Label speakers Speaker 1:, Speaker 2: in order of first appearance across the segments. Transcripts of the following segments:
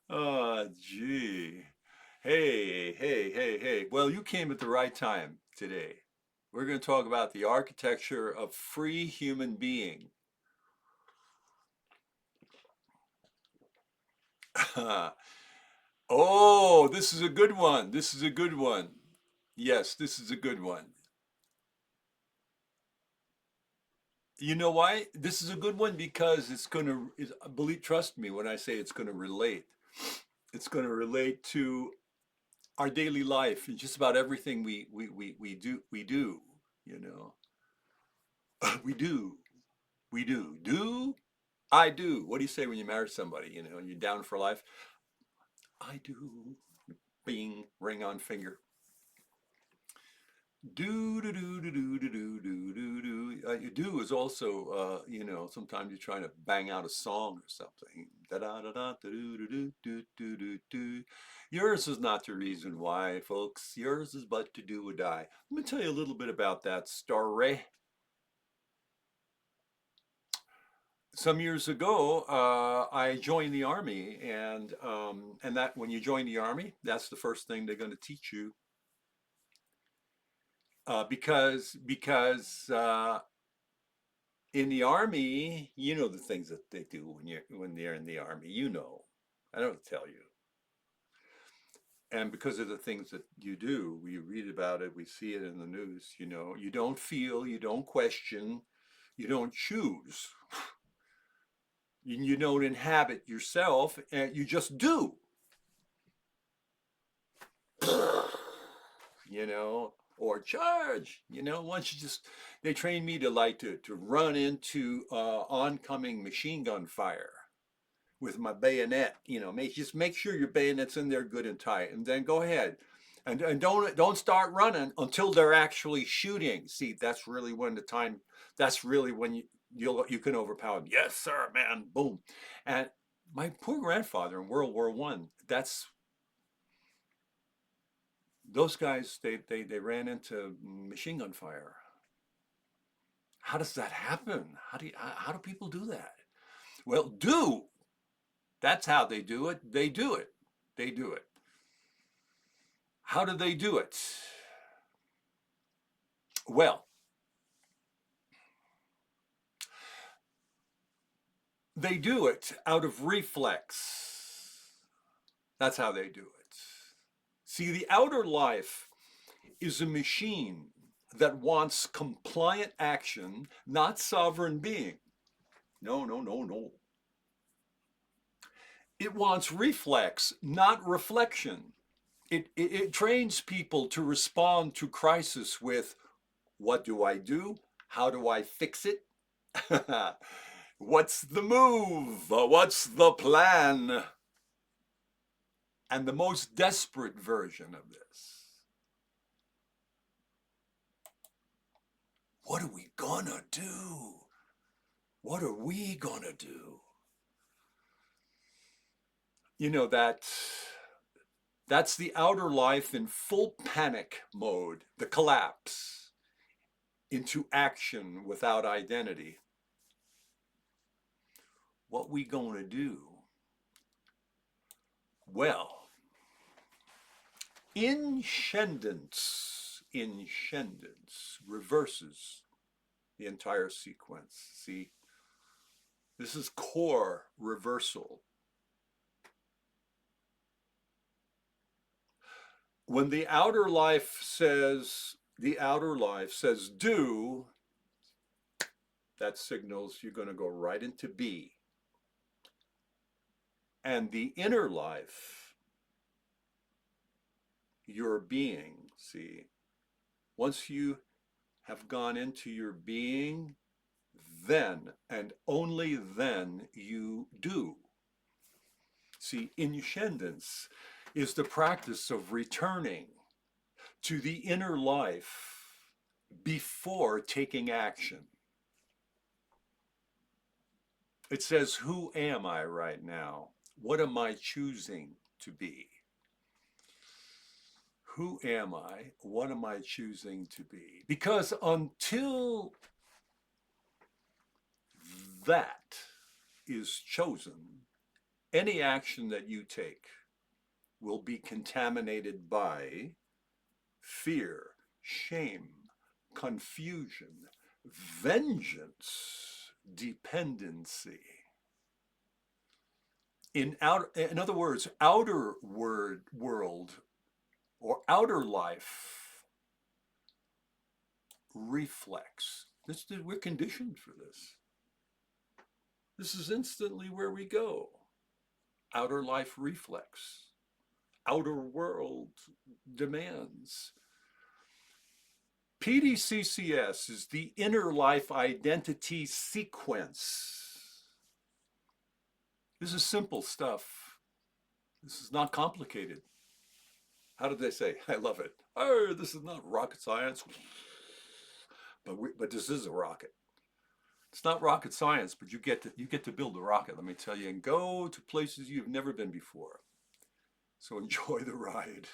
Speaker 1: Oh, gee. Hey. Well, you came at the right time today. We're going to talk about the architecture of free human being. Oh, this is a good one. This is a good one. Yes, this is a good one. You know why? This is a good one because it's going to, believe, trust me when I say it's going to relate. It's going to relate to our daily life and just about everything we do, you know. We do. We do. Do I do? What do you say when you marry somebody? You know, and you're down for life. I do. Bing, ring on finger. Do. You do is also, sometimes you're trying to bang out a song or something. Da da da da do do do do do do do. Yours is not the reason why, folks. Yours is but to do or die. Let me tell you a little bit about that story. Some years ago, I joined the army, and that when you join the army, that's the first thing they're going to teach you, because in the army, you know the things that they do when they're in the army. You know, I don't tell you, and because of the things that you do, we read about it, we see it in the news. You know, you don't feel, you don't question, you don't choose, you don't inhabit yourself, and you just do. You know, or charge. You know, once you just, they trained me to like to run into oncoming machine gun fire with my bayonet. You know, just make sure your bayonet's in there good and tight, and then go ahead. And don't start running until they're actually shooting. See, that's really when the time. That's really when you can overpower them. Yes, sir, man. Boom. And my poor grandfather in World War One. That's those guys. They ran into machine gun fire. How does that happen? How do people do that? Well, do. That's how they do it. They do it. They do it. How do they do it? Well, they do it out of reflex. That's how they do it. See, the outer life is a machine that wants compliant action, not sovereign being. No, no, no, no. It wants reflex, not reflection. It trains people to respond to crisis with what do I do? How do I fix it? What's the move? What's the plan? And the most desperate version of this, what are we gonna do? What are we gonna do? You know, that's the outer life in full panic mode, the collapse into action without identity. What we gonna do? Well, Inscendance reverses the entire sequence. See, this is core reversal. When the outer life says do, that signals you're going to go right into B. And the inner life, your being, see, once you have gone into your being, then and only then you do. See, Inscendance is the practice of returning to the inner life before taking action. It says, who am I right now? What am I choosing to be? Who am I? What am I choosing to be? Because until that is chosen, any action that you take will be contaminated by fear, shame, confusion, vengeance, dependency. In other words, outer world or outer life reflex. We're conditioned for this. This is instantly where we go. Outer life reflex. Outer world demands. PDCCS is the inner life identity sequence. This is simple stuff. This is not complicated. How did they say? I love it. Oh, this is not rocket science. But this is a rocket. It's not rocket science, but you get to build a rocket, let me tell you, and go to places you've never been before. So enjoy the ride.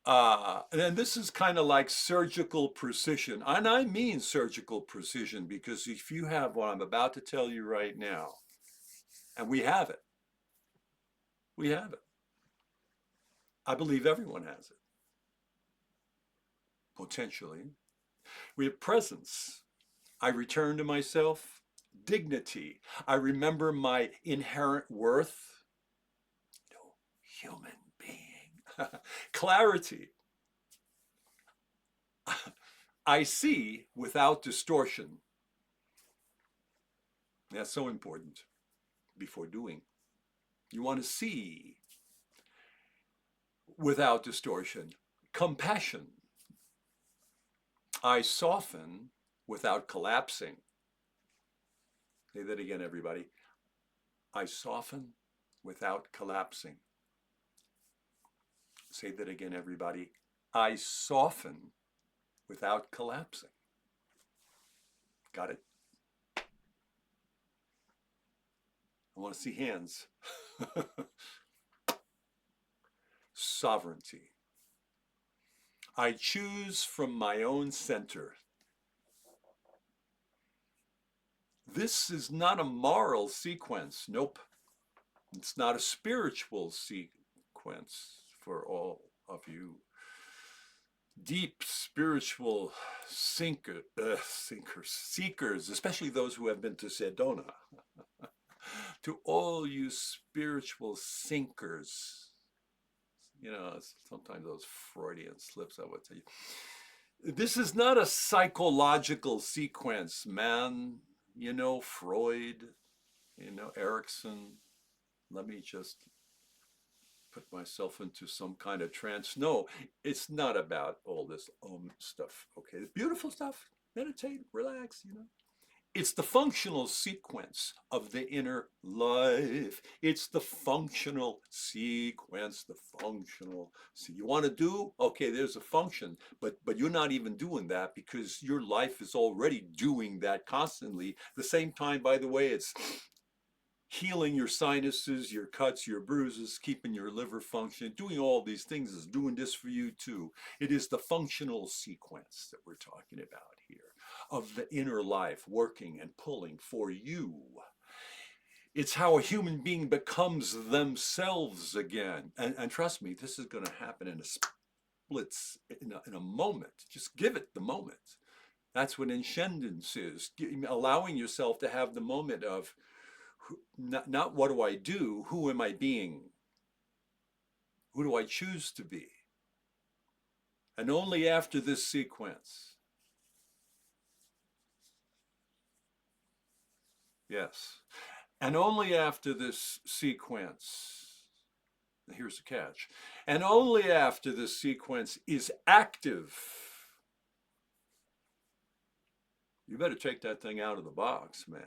Speaker 1: And this is kind of like surgical precision. And I mean surgical precision, because if you have what I'm about to tell you right now, and we have it. I believe everyone has it. Potentially. We have presence. I return to myself. Dignity. I remember my inherent worth. No human being. Clarity. I see without distortion. That's so important before doing. You want to see without distortion. Compassion. I soften without collapsing. Say that again, everybody. I soften without collapsing. Say that again, everybody. I soften without collapsing. Got it? I want to see hands. Sovereignty. I choose from my own center. This is not a moral sequence. Nope. It's not a spiritual sequence for all of you deep spiritual seekers, especially those who have been to Sedona. To all you spiritual sinkers, sometimes those Freudian slips, I would tell you. This is not a psychological sequence, man. Freud, Erickson. Let me just put myself into some kind of trance. No, it's not about all this stuff. Okay, the beautiful stuff. Meditate, relax, It's the functional sequence of the inner life. It's the functional sequence, you want to do? Okay, there's a function, but you're not even doing that, because your life is already doing that constantly. At the same time, by the way, it's healing your sinuses, your cuts, your bruises, keeping your liver functioning, doing all these things is doing this for you too. It is the functional sequence that we're talking about here, of the inner life working and pulling for you. It's how a human being becomes themselves again. And trust me, this is going to happen in a splits, in a moment. Just give it the moment. That's what Inscendance is, allowing yourself to have the moment of, not what do I do, who am I being? Who do I choose to be? And only after this sequence, yes, and only after this sequence, here's the catch, and only after this sequence is active, you better take that thing out of the box, man.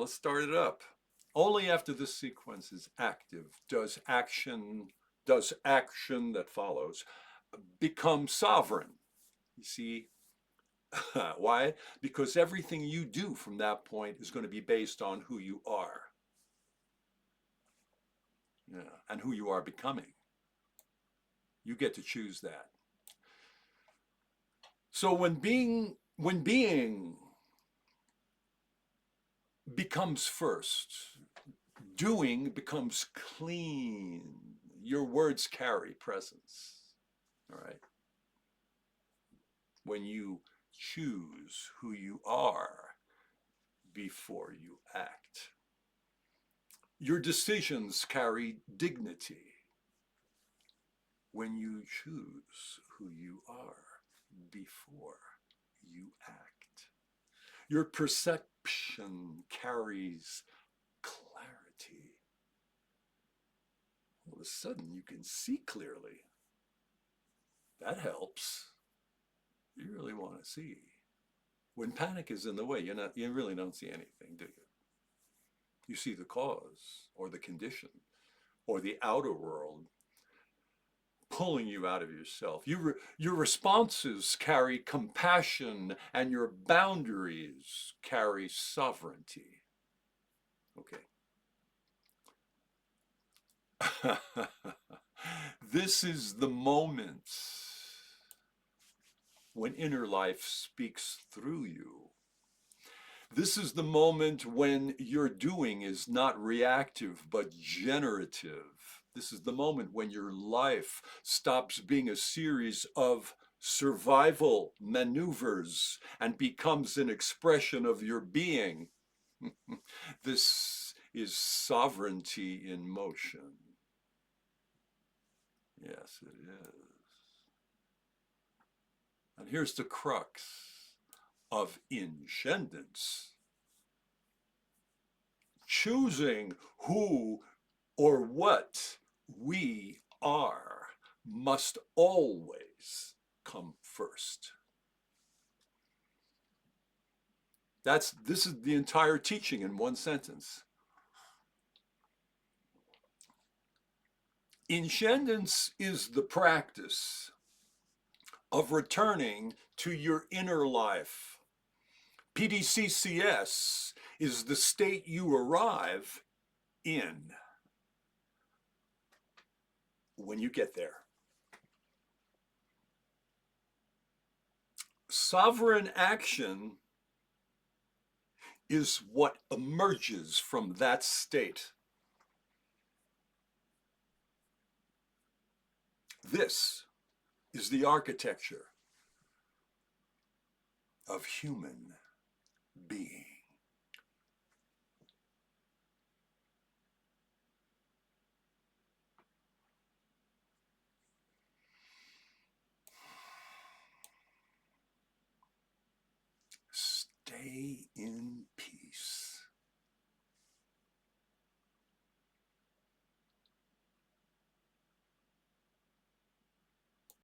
Speaker 1: Let's start it up. Only after this sequence is active does action that follows become sovereign. You see, why? Because everything you do from that point is going to be based on who you are, and who you are becoming. You get to choose that. So when being becomes first, doing becomes clean. Your words carry presence. All right. When you choose who you are before you act, your decisions carry dignity. When you choose who you are before you act, your perception carries clarity. All of a sudden, you can see clearly. That helps. You really want to see. When panic is in the way, you really don't see anything, do you? You see the cause or the condition or the outer world pulling you out of yourself. Your responses carry compassion and your boundaries carry sovereignty. Okay. This is the moment when inner life speaks through you. This is the moment when your doing is not reactive but generative. This is the moment when your life stops being a series of survival maneuvers and becomes an expression of your being. This is sovereignty in motion. Yes, it is. And here's the crux of Inscendance. Choosing who or what we are must always come first. This is the entire teaching in one sentence. Inscendance is the practice of returning to your inner life. PDCCS is the state you arrive in when you get there. Sovereign action is what emerges from that state. This is the architecture of human being. Stay in